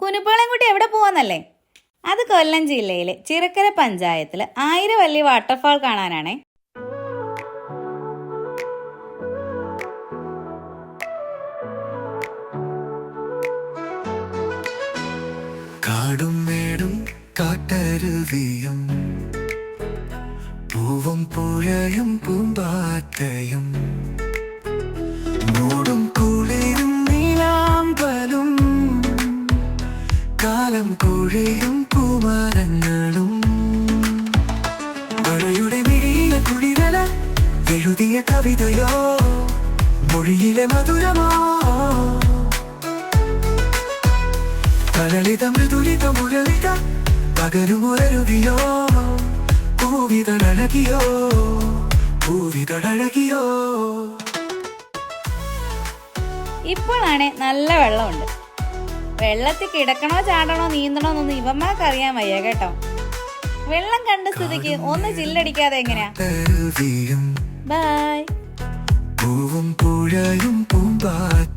കുനുപ്പാളൻകുട്ടി എവിടെ പോവാന്നല്ലേ? അത് കൊല്ലം ജില്ലയിലെ ചിറക്കര പഞ്ചായത്തില് ആയിരവല്ലി വാട്ടർഫാൾ കാണാനാണേ. കാടും മേടും കാട്ടരുവിയും പൂവും പുഴയും പൂമ്പാറ്റയും മൂടും കുളിരും നീലാമ്പലും കാലം കുഴയും പൂമരങ്ങളും മഴയുടെ മിഴിയിലെ കുളിരല എഴുതിയ കവിതയോ മൊഴിയിലെ മധുരമോ തലളിത മൃദുലിത മുരളിത പകരുമൊരരുവിയോ പൂവിതഴകിയോ പൂവിതഴകിയോ. ഇപ്പോഴാണെ നല്ല വെള്ളമുണ്ട്. വെള്ളത്തിൽ കിടക്കണോ ചാടണോ നീന്തണോ എന്നൊന്നും ഇവന്മാർക്ക് അറിയാൻ വയ്യ കേട്ടോ. വെള്ളം കണ്ട സ്ഥിതിക്ക് ഒന്ന് ചില്ലടിക്കാതെ എങ്ങനെയാ? അരുവിയും ബൈ. പൂവും പുഴയും പൂമ്പാറ്റയും